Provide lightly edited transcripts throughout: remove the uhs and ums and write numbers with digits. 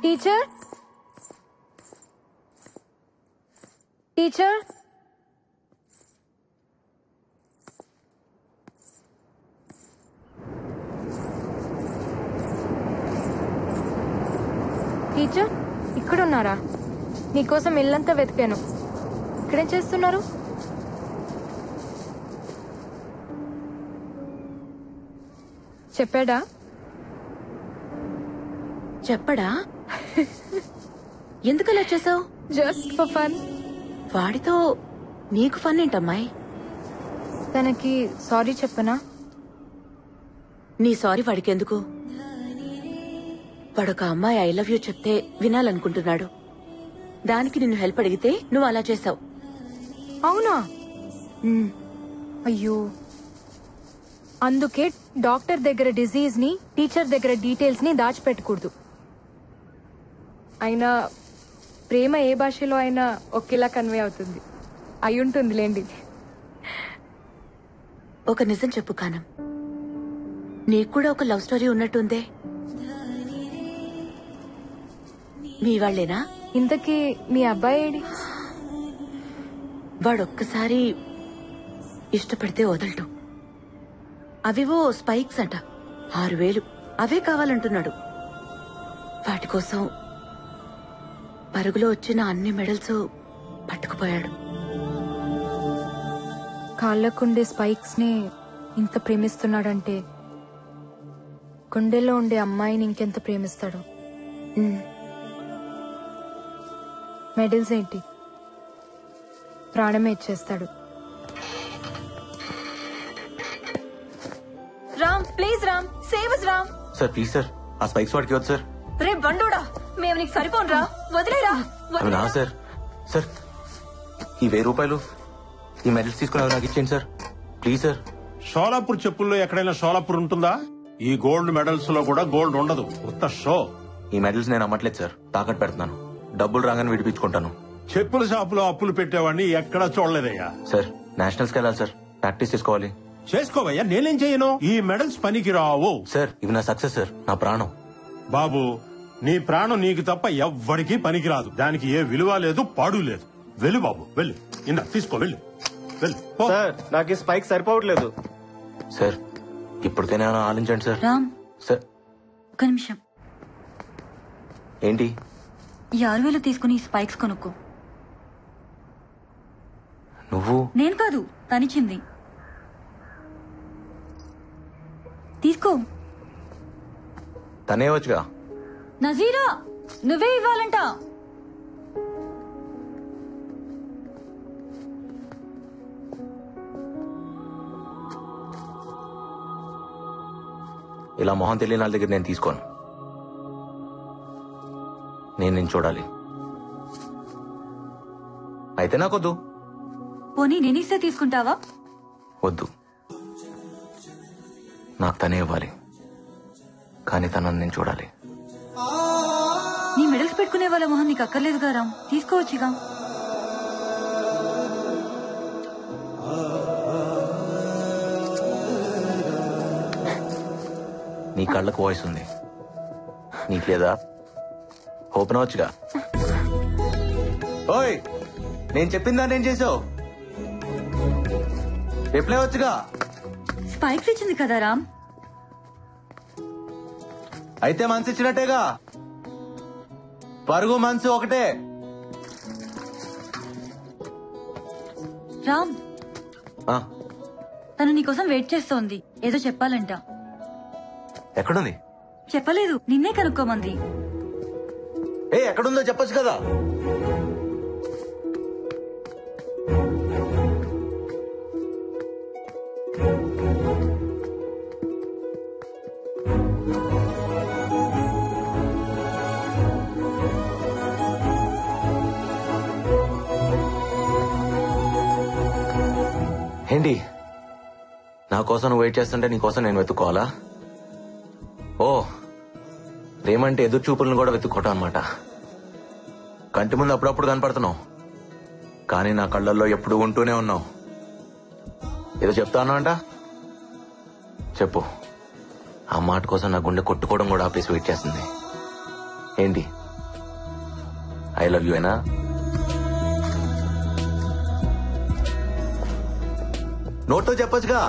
Teacher teacher teacher ఇక్కడున్నారా? నీకోసం ఇల్లంతా వెతికాను. ఇక్కడేం చేస్తున్నారు? చెప్పాడా? చెప్పడా? ఎందుకలా చేసావు? Just for fun. వాడితో నీకు ఫన్ ఏంటమ్మాయి? తనకి సారీ చెప్పనా? నీ సారీ వాడికెందుకు? వాడొక అమ్మాయి ఐ లవ్ యూ చెప్తే వినాలనుకుంటున్నాడు. దానికి నిన్ను హెల్ప్ అడిగితే నువ్వు అలా చేసావు. అవునా? అయ్యో, అందుకే డాక్టర్ దగ్గర డిజీజ్ ని, టీచర్ దగ్గర డీటెయిల్స్ ని దాచిపెట్టకూడదు. అయినా ప్రేమ ఏ భాషలో అయినా ఒకేలా కన్వే అవుతుంది. అయి ఉంటుంది లేండి. ఒక నిజం చెప్పు కానం, నీకు కూడా ఒక లవ్ స్టోరీ ఉన్నట్టుందే. మీ వాళ్లేనా? ఇంతకీ మీ అబ్బాయి ఏడి? వాడొక్కసారి ఇష్టపడితే వదలటం. అవివో స్పైక్స్ అంట, 6000 అవే కావాలంటున్నాడు. వాటి కోసం పరుగులో వచ్చిన అన్ని మెడల్స్ పట్టుకుపోయాడు. కాళ్ళకుండే స్పైక్స్ ని ఇంత ప్రేమిస్తున్నాడంటే గుండెల్లో ఉండే అమ్మాయిని ఇంకెంత ప్రేమిస్తాడు. మెడల్స్ ఏంటి, ప్రాణమే ఇచ్చేస్తాడు. Ram, please Ram, save us Ram. Sir please sir, ఆ స్పైక్స్ వాడికి వద్దు సార్. రే బండోడా, మేము నీకు సరిపోనరా, వదిలేరా. అవునా సార్? సార్ ఈ 1000 రూపాయలు ఈ మెడల్స్ తీసుకుని అవి నాకు ఇచ్చేయండి సార్, ప్లీజ్ సార్. షోలాపూర్ చెప్పుల్లో ఎక్కడైనా షోలాపూర్ ఉంటుందా? ఈ గోల్డ్ మెడల్స్ లో కూడా గోల్డ్ ఉండదు, ఉత్త షో. ఈ మెడల్స్ నేను అమ్మట్లేదు సార్, తాకట్టు పెడుతున్నాను. డబ్బులు రాగానే విడిపించుకుంటాను. చెప్పుల షాపులో అప్పులు పెట్టేవాడిని ఎక్కడా చూడలేదయ్యా. సార్ నేషనల్స్ కి వెళ్ళాలి సార్, ప్రాక్టీస్ చేసుకోవాలి. చేసుకోవయ్యా, నేనేం చేయను. ఈ మెడల్స్ పనికి రావు సార్. ఇవి నా సక్సెస్ సార్, నా ప్రాణం. బాబు, నీ ప్రాణం నీకు తప్ప ఎవ్వడికి పనికిరాదు. దానికి ఏ విలువ లేదు, పాడు లేదు. వెళ్ళు బాబు, వెళ్ళు. ఇందా తీసుకో, వెళ్ళు వెళ్ళు. సార్ నాకు ఈ స్పైక్ సరిపోవట్లేదు సార్. ఇప్పటికైనా ఆలోచించండి సార్. రామ్ సార్ ఒక నిమిషం. ఏంటి? ఈ 6000 తీసుకుని స్పైక్స్ కొనుక్కో. నువ్వు? నేను కాదు, తనిచ్చింది. తీసుకో. తనే వచ్చుగా. నజీరా, నువ్వే ఇవ్వాలంట. ఇలా మొహం తెలియని వాళ్ళ దగ్గర నేను తీసుకోను. నేను చూడాలి. అయితే నాకొద్దు. పోనీ నేనిస్తే తీసుకుంటావా? వద్దు, నాకు తనే ఇవ్వాలి, కానీ తనని నేను చూడాలి. నీ మెడల్స్ పెట్టుకునే వాళ్ళ మొహం నీకు అక్కర్లేదుగా రామ్, తీసుకోవచ్చుగా. నీ కళ్ళకు వాయిస్ ఉంది, నీకు లేదా? ఓపెన్ అవచ్చుగా. ఓయ్, నేను చెప్పిన దాన్ని ఏం చేసావు? రిప్లై వచ్చుగా. స్పైక్స్ ఇచ్చింది కదా రామ్. అయితే మనసు ఇచ్చినట్టేగా. పరుగు మనసు ఒకటే. రామ్, తను నీకోసం వెయిట్ చేస్తోంది, ఏదో చెప్పాలంట. ఎక్కడుంది? చెప్పలేదు, నిన్నే కనుక్కోమంది. ఎక్కడుందో చెప్పొచ్చు కదా. ఏంటి, నా కోసం నువ్వు వెయిట్ చేస్తుంటే నీ కోసం నేను వెతుక్కోవాలా? ఓ, ప్రేమంటే ఎదురు చూపులను కూడా వెతుక్కోవటం అనమాట. కంటి ముందు అప్పుడప్పుడు కనపడుతున్నావు, కానీ నా కళ్ళల్లో ఎప్పుడు ఉంటూనే ఉన్నావు. ఏదో చెప్తాను అంట, చెప్పు. ఆ మాట కోసం నా గుండె కొట్టుకోవడం కూడా ఆపేసి వెయిట్ చేస్తుంది. ఏంటి, ఐ లవ్ యూ అయినా నోట్తో చెప్పొచ్చుగా.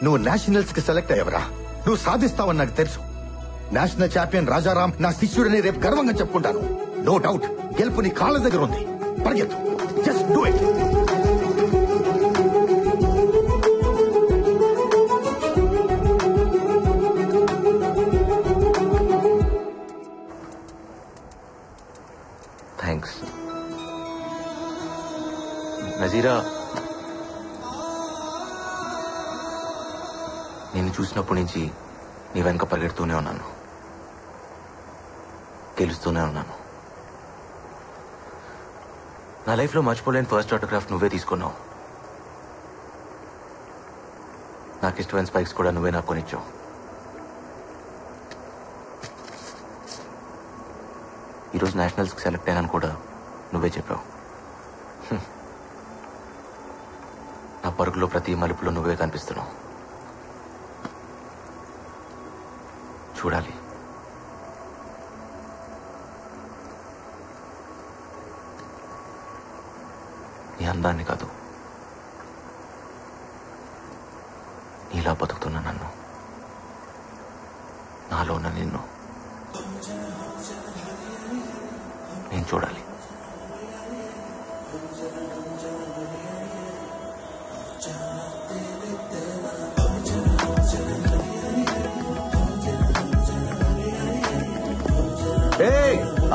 నువ్వు నేషనల్స్ కి సెలెక్ట్ అయ్యవరా. నువ్వు సాధిస్తావని నాకు తెలుసు. నేషనల్ ఛాంపియన్ రాజారాం నా శిష్యుడని రేపు గర్వంగా చెప్పుకుంటాను. నో డౌట్ గెలుపు నీ కాళ్ళ దగ్గర ఉంది. పరిగెత్తు, just do it. Thanks Nazira. నిన్ను చూసినప్పటి నుంచి నీ వెనక పరిగెడుతూనే ఉన్నాను, గెలుస్తూనే ఉన్నాను. నా లైఫ్లో మర్చిపోలేని ఫస్ట్ ఆటోగ్రాఫ్ నువ్వే తీసుకున్నావు. నాకు ఇష్టమైన స్పైక్స్ కూడా నువ్వే నాకు కొనిచ్చావు. ఈరోజు నేషనల్స్కి సెలెక్ట్ అయినాను కూడా నువ్వే చెప్పావు. నా పరుగులో ప్రతి మలుపులో నువ్వే కనిపిస్తున్నావు. చూడాలి. నీ అందాన్ని కాదు, నీలా బతుకుతున్నా నన్ను, నాలో ఉన్న నిన్ను నేను చూడాలి.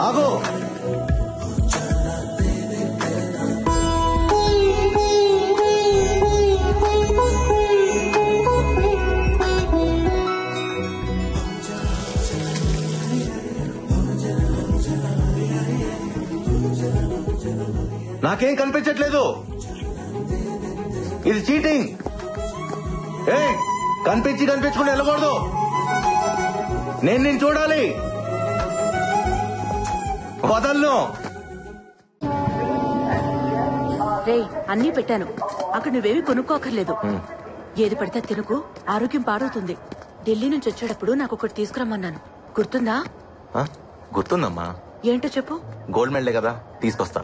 ఆగో, నాకేం కనిపించట్లేదు. ఇది చీటింగ్. కనిపించకుండా వెళ్ళకూడదు. నేను చూడాలి. వదలను. రే అన్నీ పెట్టాను, అక్కడ నువ్వేమీ కొనుక్కోకర్లేదు. ఏది పడితే తినకు, ఆరోగ్యం పాడవుతుంది. ఢిల్లీ నుంచి వచ్చేటప్పుడు నాకు ఒకటి తీసుకురమ్మన్నాను, గుర్తుందా? గుర్తుందమ్మా. ఏంటో చెప్పు. గోల్డ్ మెడలే కదా, తీసుకొస్తా.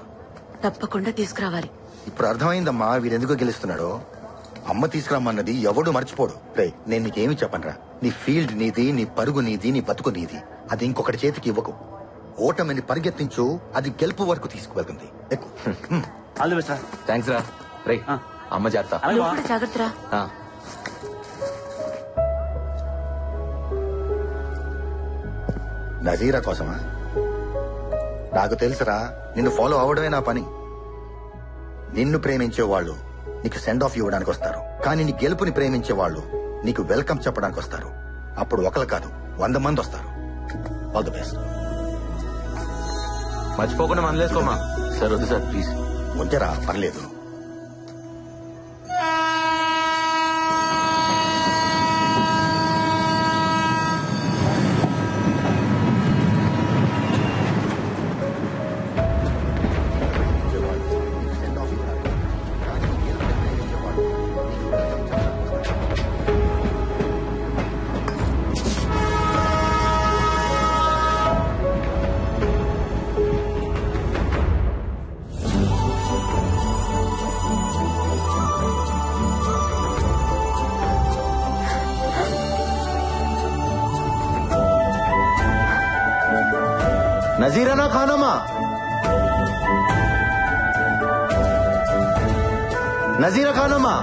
తప్పకుండా తీసుకురావాలి. ఇప్పుడు అర్థమైందమ్మా వీడెందుకో గెలుస్తున్నాడో. అమ్మ తీసుకురమ్మన్నది ఎవడు మర్చిపోడు. రే నేను నీకేమి చెప్పనరా. నీ ఫీల్డ్ నీది, నీ పరుగు నీది, నీ బతుకు నీది. అది ఇంకొకటి చేతికి ఇవ్వకు. ఓటమిని పరిగెత్తించు, అది గెలుపు వరకు తీసుకువెళ్తుంది. థ్యాంక్స్ రా. రే అమ్మ జాగ్రత్త. నువ్వు కూడా జాగ్రత్తరా. నజీరా కోసమా? నాకు తెలుసురా, నిన్ను ఫాలో అవడమే నా పని. నిన్ను ప్రేమించే వాళ్ళు నీకు సెండ్ ఆఫ్ ఇవ్వడానికి వస్తారు, కానీ నీ గెలుపుని ప్రేమించే వాళ్ళు నీకు వెల్కమ్ చెప్పడానికి వస్తారు. అప్పుడు ఒకరు కాదు 100 మంది వస్తారు. All the best. మర్చిపోకుండా మనలేసుకోమా. సార్ వద్దు సార్ ప్లీజ్. ఉంచరా, పర్లేదు. नजीरा ना खाना माँ, नजीरा खाना माँ.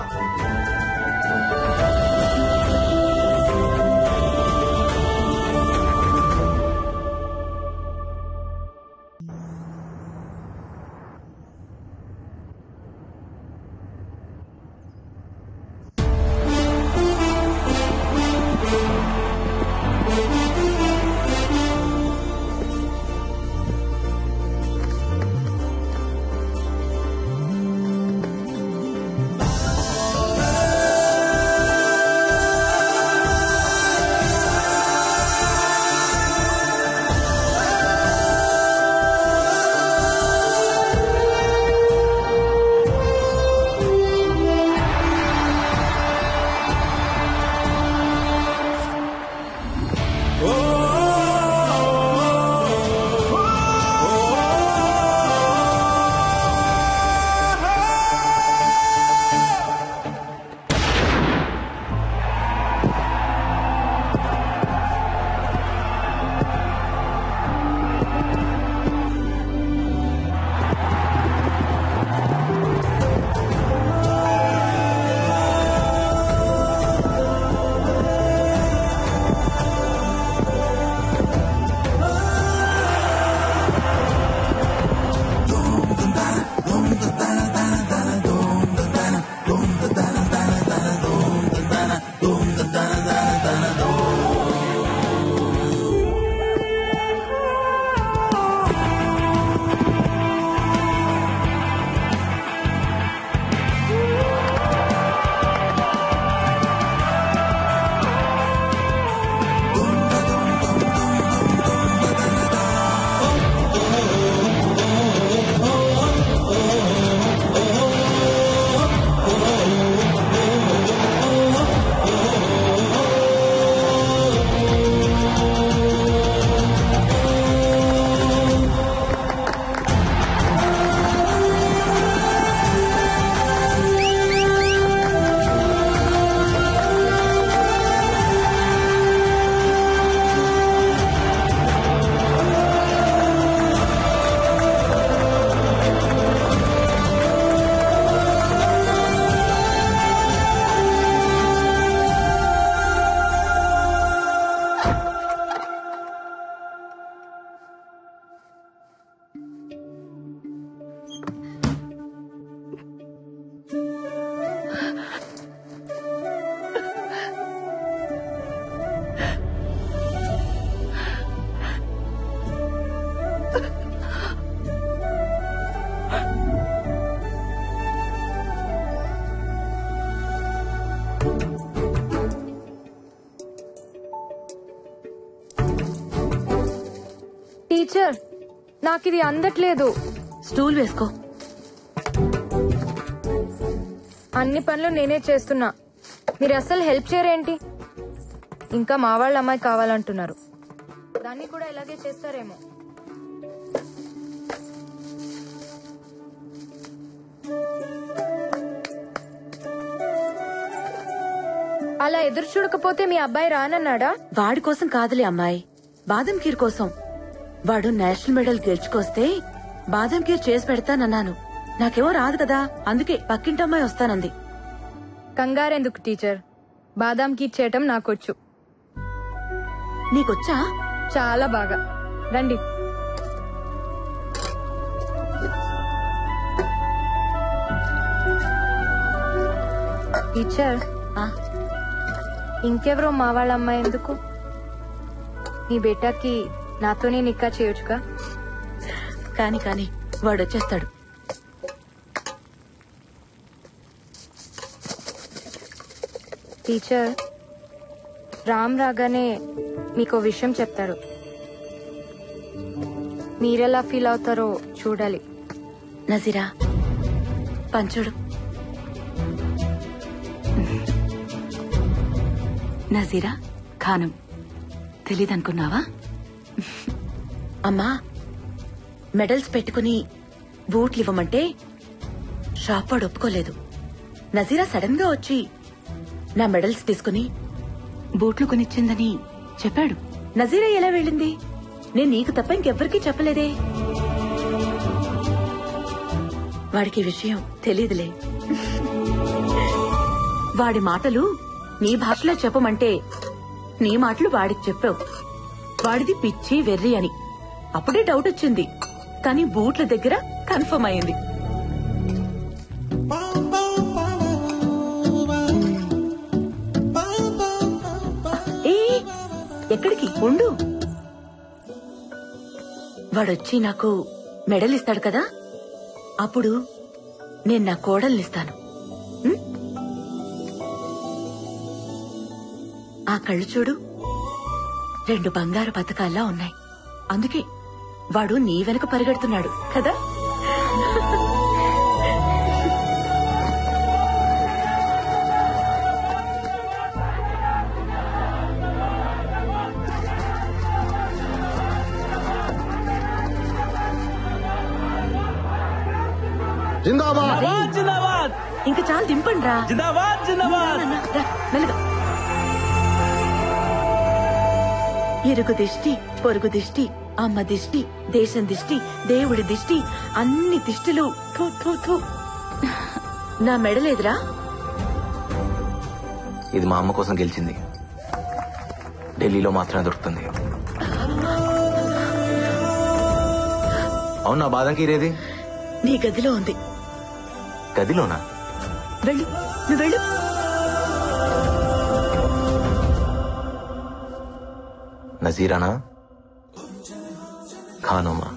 టీచర్ నాకు ఇది అందట్లేదు. స్టూల్ వేసుకో. అన్ని పనులు నేనే చేస్తున్నా, మీరు అసలు హెల్ప్ చేయరేంటి? ఇంకా మా వాళ్ళ అమ్మాయి కావాలంటున్నారు, దాన్ని కూడా ఇలాగే చేస్తారేమో. అలా ఎదురు చూడకపోతే మీ అబ్బాయి రానన్నాడా? వాడి కోసం కాదులే అమ్మాయి, బాదం ఖీర్ కోసం. వాడు నేషనల్ మెడల్ గెలుచుకొస్తే బాదం ఖీర్ చేసి పెడతానన్నాను. నాకేమో రాదు కదా, అందుకే పక్కింటమ్మాయి వస్తానంది. కంగారెందుకు టీచర్, బాదాం కీర్ చేయటం నాకొచ్చు. నీకొచ్చా? చాలా బాగా. రండి. టీచర్, ఇంకెవరో మా వాళ్ళ అమ్మాయి ఎందుకు? నీ బేటాకి నాతోనే నిక్కా చేయొచ్చుగా. కాని కాని వాడొచ్చేస్తాడు. టీచర్, రామ్ రాగానే మీకో విషయం చెప్తారు, మీరెలా ఫీల్ అవుతారో చూడాలి. నజీరా పంచుడు. నజీరా ఖానం తెలీదనుకున్నావా? అమ్మా, మెడల్స్ పెట్టుకుని బూట్లు ఇవ్వమంటే షాప్ వాడు ఒప్పుకోలేదు. నజీరా సడన్ గా వచ్చి నా మెడల్స్ తీసుకుని బూట్లు కొనిచ్చిందని చెప్పాడు. నజీరా ఎలా వెళ్ళింది? నేను నీకు తప్ప ఇంకెవ్వరికీ చెప్పలేదే. వాడికి విషయం తెలీదులే. వాడి మాటలు నీ భాషలో చెప్పమంటే నీ మాటలు వాడికి చెప్పావు. వాడిది పిచ్చి వెర్రి అని అప్పుడే డౌట్ వచ్చింది, కానీ బూట్ల దగ్గర కన్ఫర్మ్ అయింది. ఎక్కడికి ఉండు? వాడొచ్చి నాకు మెడల్ ఇస్తాడు కదా, అప్పుడు నేను నా కోడల్నిస్తాను. ఆ కళ్ళు చూడు, 2 బంగారు పథకాల్లా ఉన్నాయి. అందుకే వాడు నీ వెనక పరిగెడుతున్నాడు కదా. జిందాబాద్ జిందాబాద్. ఇంకా చాలా దింపండి రా. జిందాబాద్ జిందాబాద్. మెల్లగా. ఇరుగు దిష్టి, పొరుగు దిష్టి, అమ్మ దిష్టి, దేశం దిష్టి, దేవుడి దిష్టి, అన్ని దిష్టిలు. థూ థూ థూ. నా మెడలేదురా. ఇది మా అమ్మ కోసం గెలిచింది, ఢిల్లీలో మాత్రమే దొరుకుతుంది. అవునా, బాదం కీరేది? నీ గదిలో ఉంది. గదిలోనా? వెళ్ళు, నువ్వు వెళ్ళు. నజీరానా ఖానోమా?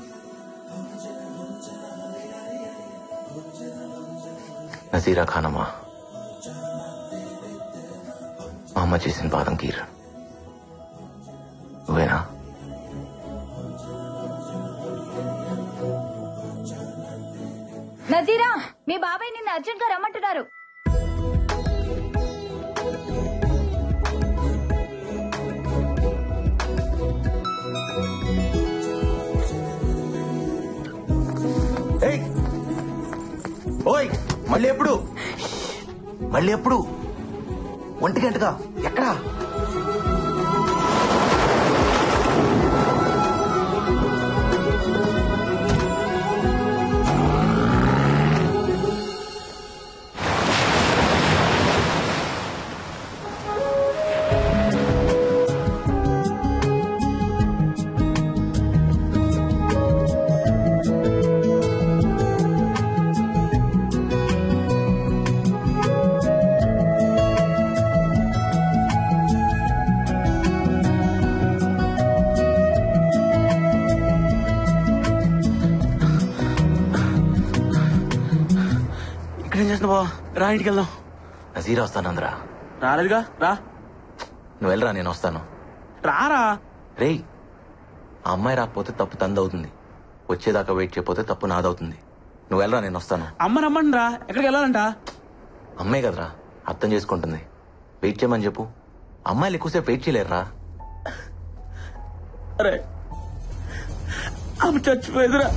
నజీరా ఖానమా, మా అమ్మ చేసిన బాదం కీర్ నువ్వేనా? నజీరా, మీ బాబాయ్ నిన్ను అర్జెంట్ గా రమ్మంటున్నారు. ఓయ్, మళ్ళీ ఎప్పుడు? మళ్ళీ ఎప్పుడు? 1 గంటగా? ఎక్కడా? ఆకలేసిన బావా రా ఇంటికి వెళ్దాం. నజీరా వస్తానందరా. రాలేదుగా రా. నువ్వు వెళ్ళరా, నేను వస్తాను. రారా. రేయ్, ఆ అమ్మాయి రాకపోతే తప్పు తందవుతుంది, వచ్చేదాకా వెయిట్ చేయకపోతే తప్పు నాదవుతుంది. నువ్వు వెళ్ళరా, నేను వస్తాను. అమ్మ రమ్మండి రా. ఎక్కడికి వెళ్ళాలంట? అమ్మాయి కదరా, అర్థం చేసుకుంటుంది. వెయిట్ చేయమని చెప్పు. అమ్మాయిలు ఎక్కువసేపు వెయిట్ చేయలేరురా. అరే అమ్మ చచ్చిపోయేదిరా.